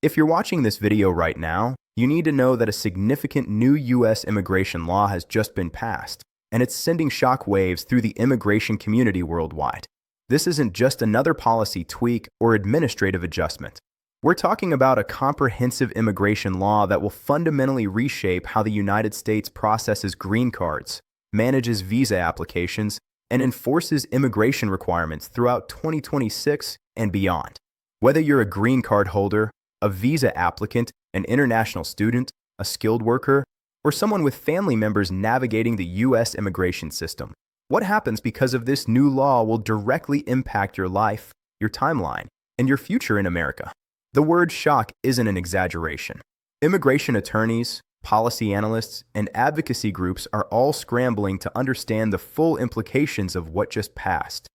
If you're watching this video right now, you need to know that a significant new U.S. immigration law has just been passed, and it's sending shock waves through the immigration community worldwide. This isn't just another policy tweak or administrative adjustment. We're talking about a comprehensive immigration law that will fundamentally reshape how the United States processes green cards, manages visa applications, and enforces immigration requirements throughout 2026 and beyond. Whether you're a green card holder, a visa applicant, an international student, a skilled worker, or someone with family members navigating the U.S. immigration system, what happens because of this new law will directly impact your life, your timeline, and your future in America. The word shock isn't an exaggeration. Immigration attorneys, policy analysts, and advocacy groups are all scrambling to understand the full implications of what just passed.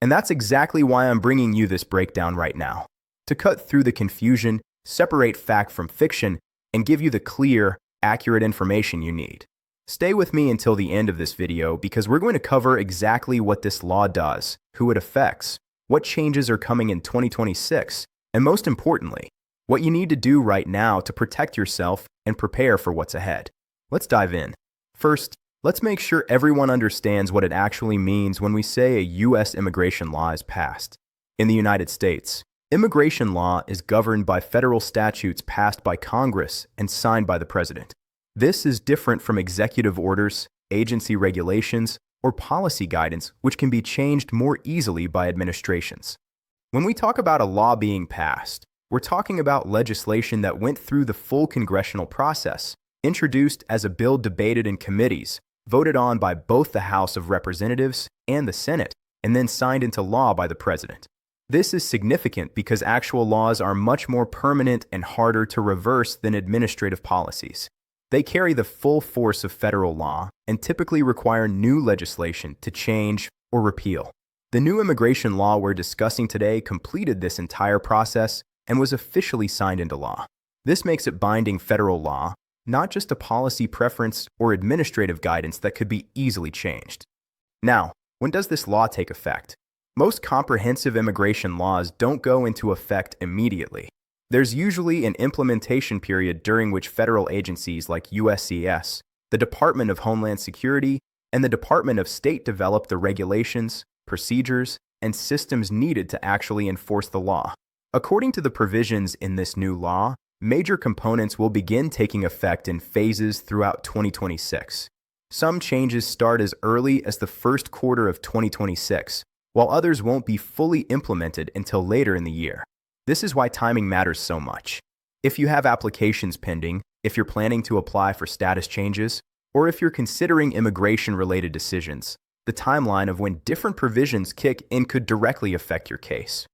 And that's exactly why I'm bringing you this breakdown right now, to cut through the confusion, separate fact from fiction, and give you the clear, accurate information you need. Stay with me until the end of this video because we're going to cover exactly what this law does, who it affects, what changes are coming in 2026, and most importantly, what you need to do right now to protect yourself and prepare for what's ahead. Let's dive in. First, let's make sure everyone understands what it actually means when we say a U.S. immigration law is passed. In the United States, immigration law is governed by federal statutes passed by Congress and signed by the President. This is different from executive orders, agency regulations, or policy guidance, which can be changed more easily by administrations. When we talk about a law being passed, we're talking about legislation that went through the full congressional process, introduced as a bill debated in committees, voted on by both the House of Representatives and the Senate, and then signed into law by the President. This is significant because actual laws are much more permanent and harder to reverse than administrative policies. They carry the full force of federal law and typically require new legislation to change or repeal. The new immigration law we're discussing today completed this entire process and was officially signed into law. This makes it binding federal law, not just a policy preference or administrative guidance that could be easily changed. Now, when does this law take effect? Most comprehensive immigration laws don't go into effect immediately. There's usually an implementation period during which federal agencies like USCIS, the Department of Homeland Security, and the Department of State develop the regulations, procedures, and systems needed to actually enforce the law. According to the provisions in this new law, major components will begin taking effect in phases throughout 2026. Some changes start as early as the first quarter of 2026, while others won't be fully implemented until later in the year. This is why timing matters so much. If you have applications pending, if you're planning to apply for status changes, or if you're considering immigration-related decisions, the timeline of when different provisions kick in could directly affect your case.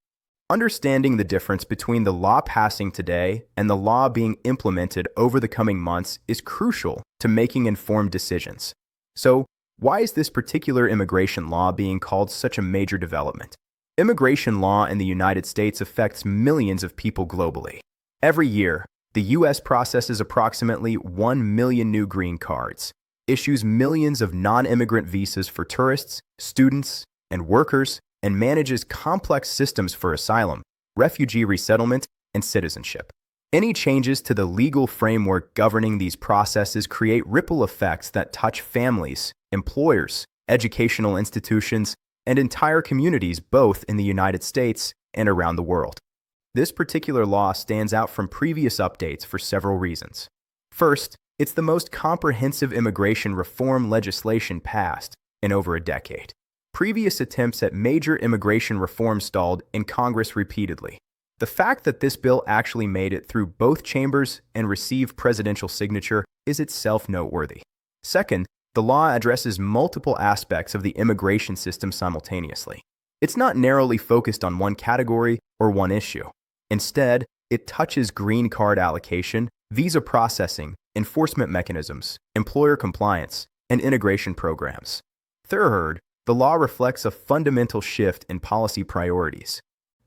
Understanding the difference between the law passing today and the law being implemented over the coming months is crucial to making informed decisions. So, why is this particular immigration law being called such a major development? Immigration law in the United States affects millions of people globally. Every year, the U.S. processes approximately 1 million new green cards, issues millions of non-immigrant visas for tourists, students, and workers, and manages complex systems for asylum, refugee resettlement, and citizenship. Any changes to the legal framework governing these processes create ripple effects that touch families, employers, educational institutions, and entire communities both in the United States and around the world. This particular law stands out from previous updates for several reasons. First, it's the most comprehensive immigration reform legislation passed in over a decade. Previous attempts at major immigration reform stalled in Congress repeatedly. The fact that this bill actually made it through both chambers and received presidential signature is itself noteworthy. Second, the law addresses multiple aspects of the immigration system simultaneously. It's not narrowly focused on one category or one issue. Instead, it touches green card allocation, visa processing, enforcement mechanisms, employer compliance, and integration programs. Third, the law reflects a fundamental shift in policy priorities.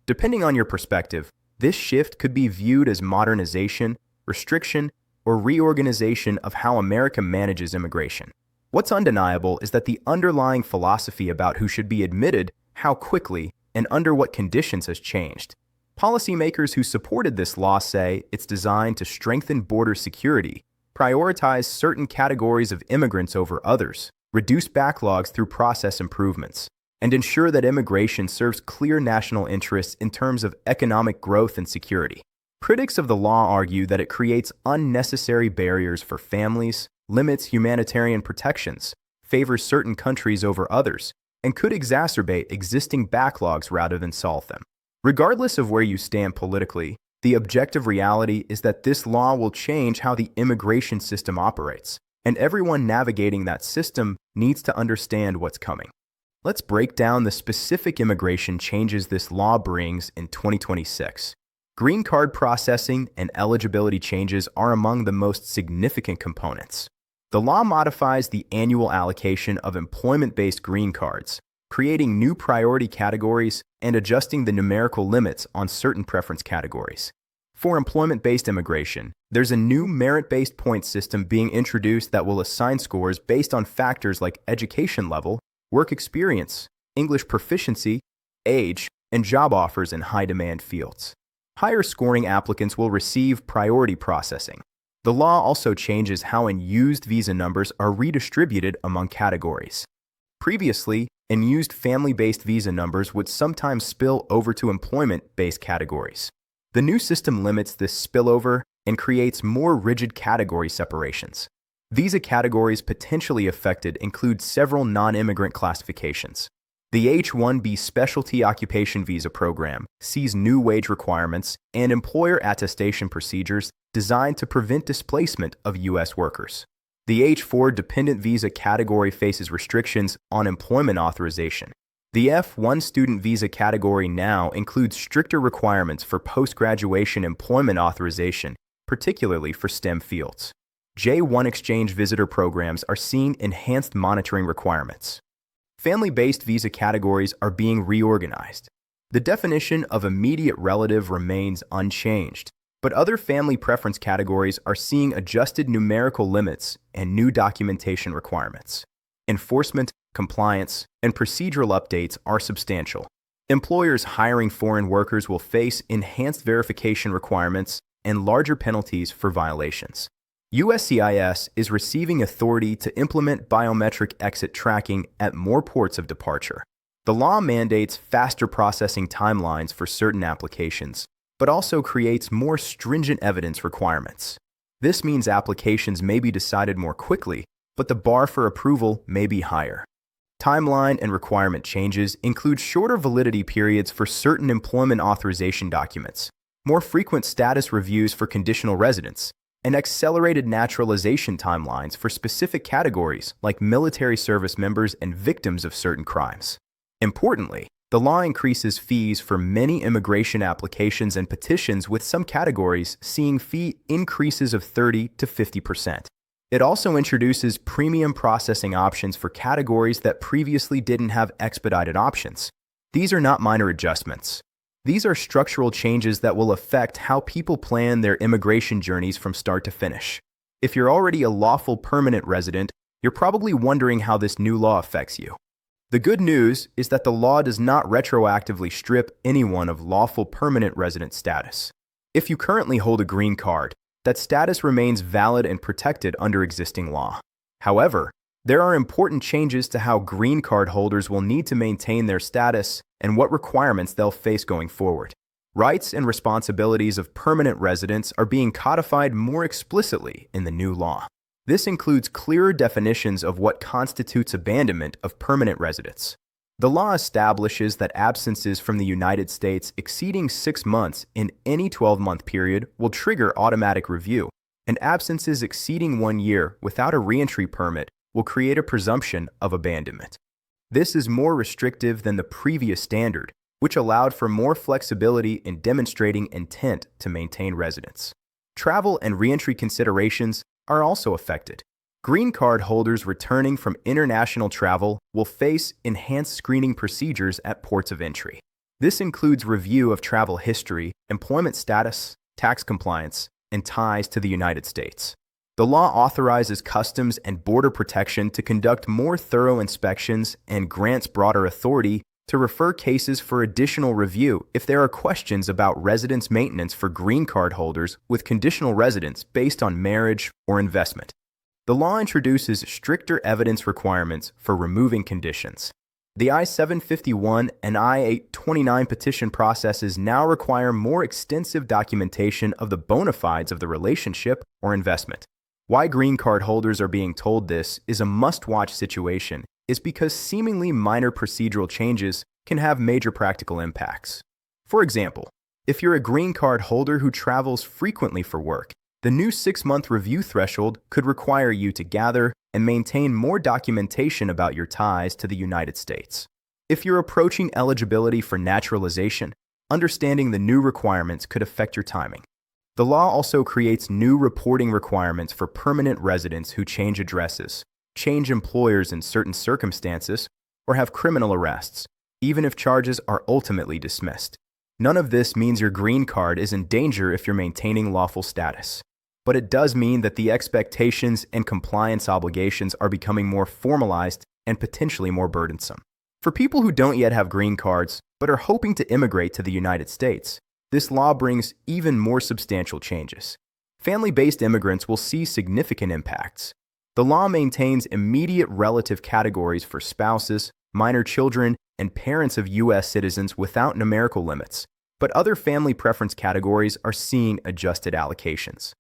Depending on your perspective, this shift could be viewed as modernization, restriction, or reorganization of how America manages immigration. What's undeniable is that the underlying philosophy about who should be admitted, how quickly, and under what conditions has changed. Policymakers who supported this law say it's designed to strengthen border security, prioritize certain categories of immigrants over others, reduce backlogs through process improvements, and ensure that immigration serves clear national interests in terms of economic growth and security. Critics of the law argue that it creates unnecessary barriers for families, limits humanitarian protections, favors certain countries over others, and could exacerbate existing backlogs rather than solve them. Regardless of where you stand politically, the objective reality is that this law will change how the immigration system operates, and everyone navigating that system needs to understand what's coming. Let's break down the specific immigration changes this law brings in 2026. Green card processing and eligibility changes are among the most significant components. The law modifies the annual allocation of employment-based green cards, creating new priority categories and adjusting the numerical limits on certain preference categories. For employment-based immigration, there's a new merit-based point system being introduced that will assign scores based on factors like education level, work experience, English proficiency, age, and job offers in high-demand fields. Higher scoring applicants will receive priority processing. The law also changes how unused visa numbers are redistributed among categories. Previously, unused family-based visa numbers would sometimes spill over to employment-based categories. The new system limits this spillover and creates more rigid category separations. Visa categories potentially affected include several non-immigrant classifications. The H-1B Specialty Occupation Visa Program sees new wage requirements and employer attestation procedures designed to prevent displacement of U.S. workers. The H-4 Dependent Visa category faces restrictions on employment authorization. The F-1 Student Visa category now includes stricter requirements for post-graduation employment authorization, particularly for STEM fields. J-1 Exchange Visitor programs are seeing enhanced monitoring requirements. Family-based visa categories are being reorganized. The definition of immediate relative remains unchanged, but other family preference categories are seeing adjusted numerical limits and new documentation requirements. Enforcement, compliance, and procedural updates are substantial. Employers hiring foreign workers will face enhanced verification requirements and larger penalties for violations. USCIS is receiving authority to implement biometric exit tracking at more ports of departure. The law mandates faster processing timelines for certain applications, but also creates more stringent evidence requirements. This means applications may be decided more quickly, but the bar for approval may be higher. Timeline and requirement changes include shorter validity periods for certain employment authorization documents, more frequent status reviews for conditional residents, and accelerated naturalization timelines for specific categories like military service members and victims of certain crimes. Importantly, the law increases fees for many immigration applications and petitions, with some categories seeing fee increases of 30 to 50%. It also introduces premium processing options for categories that previously didn't have expedited options. These are not minor adjustments. These are structural changes that will affect how people plan their immigration journeys from start to finish. If you're already a lawful permanent resident, you're probably wondering how this new law affects you. The good news is that the law does not retroactively strip anyone of lawful permanent resident status. If you currently hold a green card, that status remains valid and protected under existing law. However, there are important changes to how green card holders will need to maintain their status and what requirements they'll face going forward. Rights and responsibilities of permanent residents are being codified more explicitly in the new law. This includes clearer definitions of what constitutes abandonment of permanent residence. The law establishes that absences from the United States exceeding 6 months in any 12-month period will trigger automatic review, and absences exceeding 1 year without a reentry permit will create a presumption of abandonment. This is more restrictive than the previous standard, which allowed for more flexibility in demonstrating intent to maintain residence. Travel and reentry considerations are also affected. Green card holders returning from international travel will face enhanced screening procedures at ports of entry. This includes review of travel history, employment status, tax compliance, and ties to the United States. The law authorizes Customs and Border Protection to conduct more thorough inspections and grants broader authority to refer cases for additional review if there are questions about residence maintenance for green card holders with conditional residence based on marriage or investment. The law introduces stricter evidence requirements for removing conditions. The I-751 and I-829 petition processes now require more extensive documentation of the bona fides of the relationship or investment. Why green card holders are being told this is a must-watch situation is because seemingly minor procedural changes can have major practical impacts. For example, if you're a green card holder who travels frequently for work, the new 6-month review threshold could require you to gather and maintain more documentation about your ties to the United States. If you're approaching eligibility for naturalization, understanding the new requirements could affect your timing. The law also creates new reporting requirements for permanent residents who change addresses, change employers in certain circumstances, or have criminal arrests, even if charges are ultimately dismissed. None of this means your green card is in danger if you're maintaining lawful status. But it does mean that the expectations and compliance obligations are becoming more formalized and potentially more burdensome. For people who don't yet have green cards but are hoping to immigrate to the United States, this law brings even more substantial changes. Family-based immigrants will see significant impacts. The law maintains immediate relative categories for spouses, minor children, and parents of U.S. citizens without numerical limits, but other family preference categories are seeing adjusted allocations.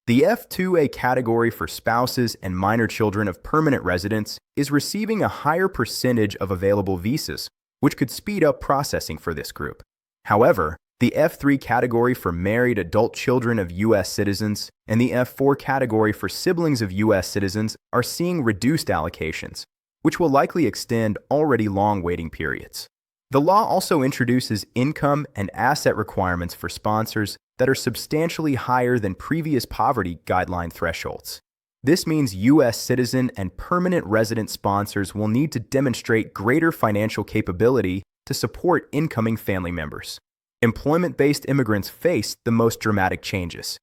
The F2A category for spouses and minor children of permanent residents is receiving a higher percentage of available visas, which could speed up processing for this group. However, the F3 category for married adult children of U.S. citizens and the F4 category for siblings of U.S. citizens are seeing reduced allocations, which will likely extend already long waiting periods. The law also introduces income and asset requirements for sponsors that are substantially higher than previous poverty guideline thresholds. This means U.S. citizen and permanent resident sponsors will need to demonstrate greater financial capability to support incoming family members. Employment-based immigrants face the most dramatic changes.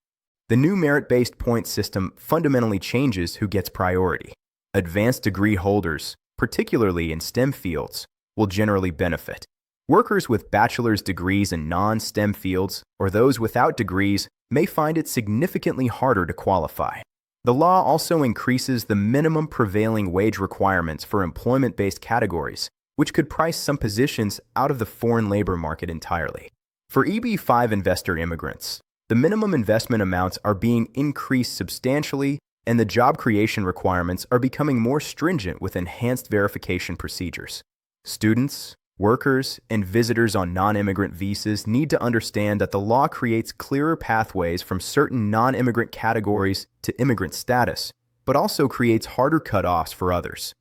The new merit-based point system fundamentally changes who gets priority. Advanced degree holders, particularly in STEM fields, will generally benefit. Workers with bachelor's degrees in non-STEM fields or those without degrees may find it significantly harder to qualify. The law also increases the minimum prevailing wage requirements for employment-based categories, which could price some positions out of the foreign labor market entirely. For EB-5 investor immigrants, the minimum investment amounts are being increased substantially, and the job creation requirements are becoming more stringent with enhanced verification procedures. Students, workers, and visitors on non-immigrant visas need to understand that the law creates clearer pathways from certain non-immigrant categories to immigrant status, but also creates harder cutoffs for others.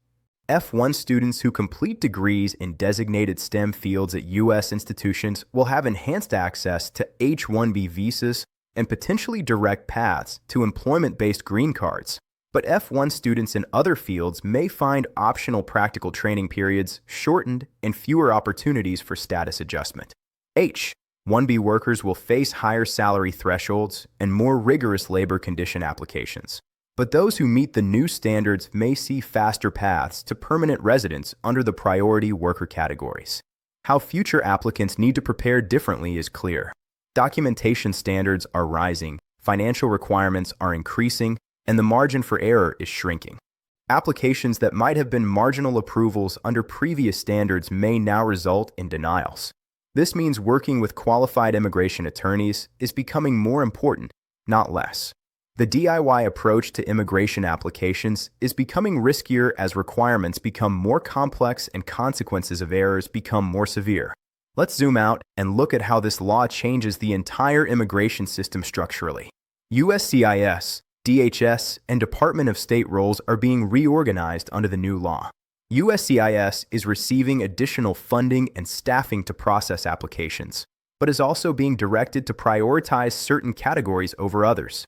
F1 students who complete degrees in designated STEM fields at U.S. institutions will have enhanced access to H-1B visas and potentially direct paths to employment-based green cards. But F1 students in other fields may find optional practical training periods shortened and fewer opportunities for status adjustment. H-1B workers will face higher salary thresholds and more rigorous labor condition applications. But those who meet the new standards may see faster paths to permanent residence under the priority worker categories. How future applicants need to prepare differently is clear. Documentation standards are rising, financial requirements are increasing, and the margin for error is shrinking. Applications that might have been marginal approvals under previous standards may now result in denials. This means working with qualified immigration attorneys is becoming more important, not less. The DIY approach to immigration applications is becoming riskier as requirements become more complex and consequences of errors become more severe. Let's zoom out and look at how this law changes the entire immigration system structurally. USCIS, DHS, and Department of State roles are being reorganized under the new law. USCIS is receiving additional funding and staffing to process applications, but is also being directed to prioritize certain categories over others.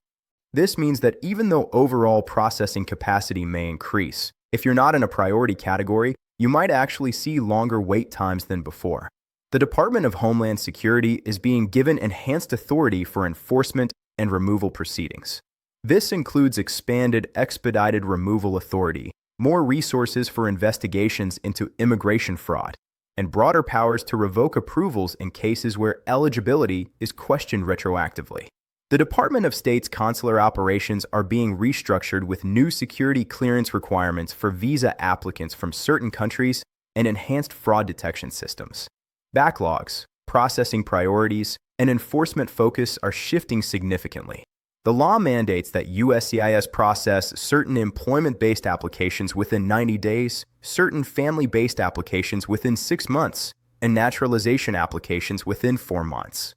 This means that even though overall processing capacity may increase, if you're not in a priority category, you might actually see longer wait times than before. The Department of Homeland Security is being given enhanced authority for enforcement and removal proceedings. This includes expanded expedited removal authority, more resources for investigations into immigration fraud, and broader powers to revoke approvals in cases where eligibility is questioned retroactively. The Department of State's consular operations are being restructured with new security clearance requirements for visa applicants from certain countries and enhanced fraud detection systems. Backlogs, processing priorities, and enforcement focus are shifting significantly. The law mandates that USCIS process certain employment-based applications within 90 days, certain family-based applications within 6 months, and naturalization applications within 4 months.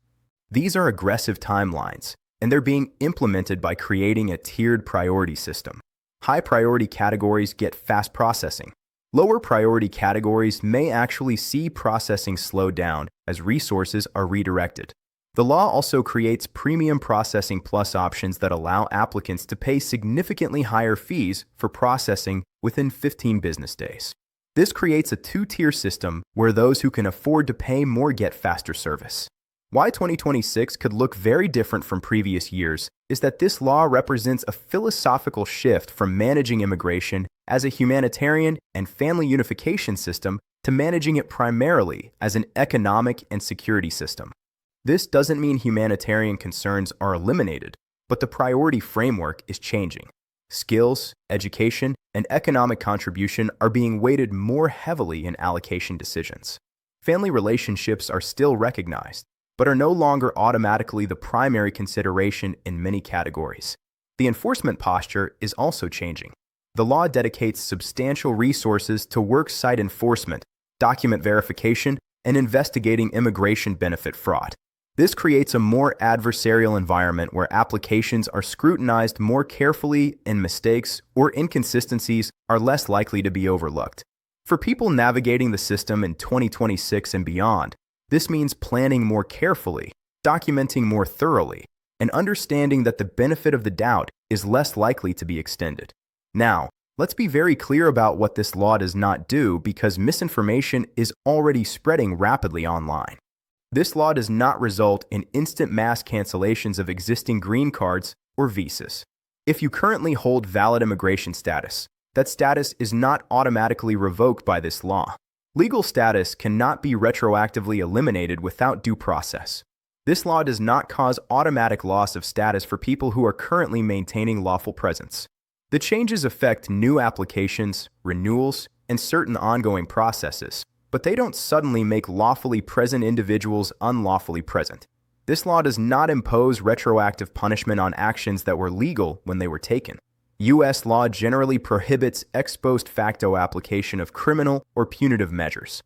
These are aggressive timelines, and they're being implemented by creating a tiered priority system. High-priority categories get fast processing. Lower priority categories may actually see processing slow down as resources are redirected. The law also creates premium processing plus options that allow applicants to pay significantly higher fees for processing within 15 business days. This creates a two-tier system where those who can afford to pay more get faster service. Why 2026 could look very different from previous years is that this law represents a philosophical shift from managing immigration as a humanitarian and family unification system to managing it primarily as an economic and security system. This doesn't mean humanitarian concerns are eliminated, but the priority framework is changing. Skills, education, and economic contribution are being weighted more heavily in allocation decisions. Family relationships are still recognized, but are no longer automatically the primary consideration in many categories. The enforcement posture is also changing. The law dedicates substantial resources to worksite enforcement, document verification, and investigating immigration benefit fraud. This creates a more adversarial environment where applications are scrutinized more carefully and mistakes or inconsistencies are less likely to be overlooked. For people navigating the system in 2026 and beyond, this means planning more carefully, documenting more thoroughly, and understanding that the benefit of the doubt is less likely to be extended. Now, let's be very clear about what this law does not do because misinformation is already spreading rapidly online. This law does not result in instant mass cancellations of existing green cards or visas. If you currently hold valid immigration status, that status is not automatically revoked by this law. Legal status cannot be retroactively eliminated without due process. This law does not cause automatic loss of status for people who are currently maintaining lawful presence. The changes affect new applications, renewals, and certain ongoing processes, but they don't suddenly make lawfully present individuals unlawfully present. This law does not impose retroactive punishment on actions that were legal when they were taken. U.S. law generally prohibits ex post facto application of criminal or punitive measures.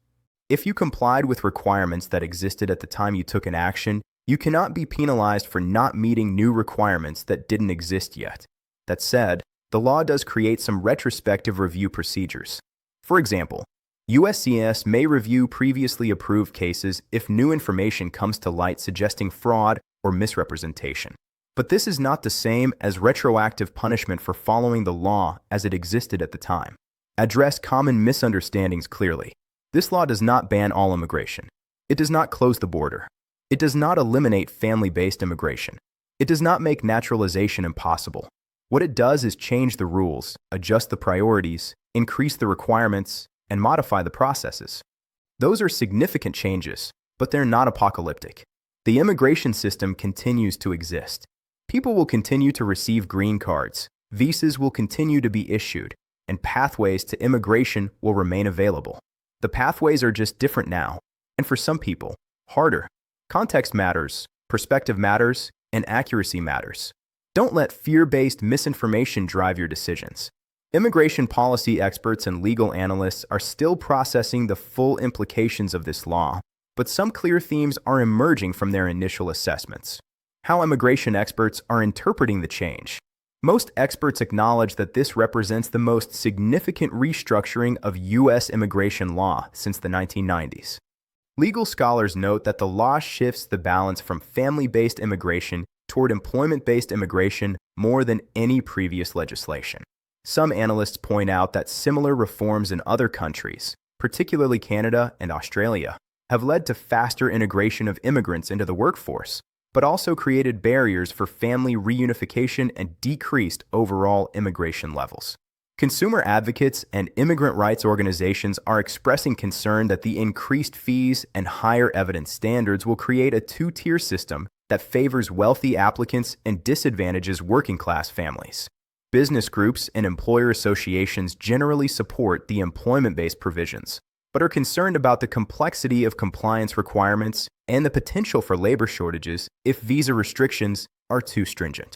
If you complied with requirements that existed at the time you took an action, you cannot be penalized for not meeting new requirements that didn't exist yet. That said, the law does create some retrospective review procedures. For example, USCIS may review previously approved cases if new information comes to light suggesting fraud or misrepresentation. But this is not the same as retroactive punishment for following the law as it existed at the time. Address common misunderstandings clearly. This law does not ban all immigration. It does not close the border. It does not eliminate family-based immigration. It does not make naturalization impossible. What it does is change the rules, adjust the priorities, increase the requirements, and modify the processes. Those are significant changes, but they're not apocalyptic. The immigration system continues to exist. People will continue to receive green cards, visas will continue to be issued, and pathways to immigration will remain available. The pathways are just different now, and for some people, harder. Context matters, perspective matters, and accuracy matters. Don't let fear-based misinformation drive your decisions. Immigration policy experts and legal analysts are still processing the full implications of this law, but some clear themes are emerging from their initial assessments. How immigration experts are interpreting the change. Most experts acknowledge that this represents the most significant restructuring of U.S. immigration law since the 1990s. Legal scholars note that the law shifts the balance from family-based immigration toward employment-based immigration more than any previous legislation. Some analysts point out that similar reforms in other countries, particularly Canada and Australia, have led to faster integration of immigrants into the workforce, but also created barriers for family reunification and decreased overall immigration levels. Consumer advocates and immigrant rights organizations are expressing concern that the increased fees and higher evidence standards will create a two-tier system that favors wealthy applicants and disadvantages working-class families. Business groups and employer associations generally support the employment-based provisions, but are concerned about the complexity of compliance requirements and the potential for labor shortages if visa restrictions are too stringent.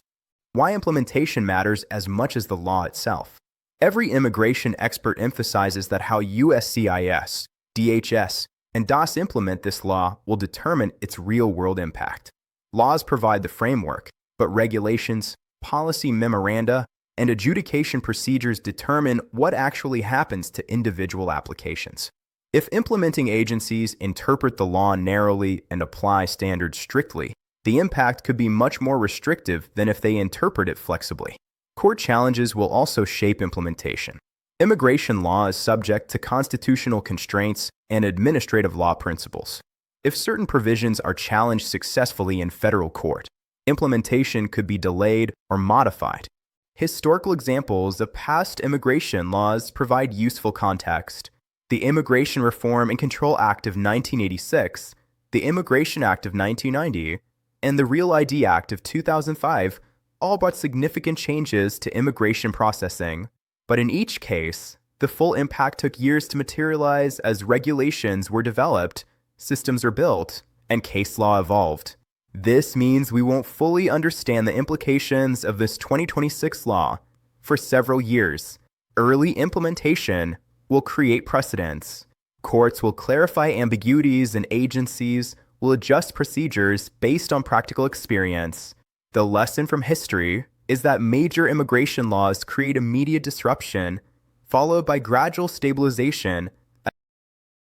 Why implementation matters as much as the law itself. Every immigration expert emphasizes that how USCIS, DHS, and DOS implement this law will determine its real-world impact. Laws provide the framework, but regulations, policy memoranda, and adjudication procedures determine what actually happens to individual applications. If implementing agencies interpret the law narrowly and apply standards strictly, the impact could be much more restrictive than if they interpret it flexibly. Court challenges will also shape implementation. Immigration law is subject to constitutional constraints and administrative law principles. If certain provisions are challenged successfully in federal court, implementation could be delayed or modified. Historical examples of past immigration laws provide useful context. The Immigration Reform and Control Act of 1986, the Immigration Act of 1990, and the Real ID Act of 2005 all brought significant changes to immigration processing, but in each case, the full impact took years to materialize as regulations were developed, systems were built, and case law evolved. This means we won't fully understand the implications of this 2026 law for several years. Early implementation will create precedents. Courts will clarify ambiguities and agencies will adjust procedures based on practical experience. The lesson from history is that major immigration laws create immediate disruption, followed by gradual stabilization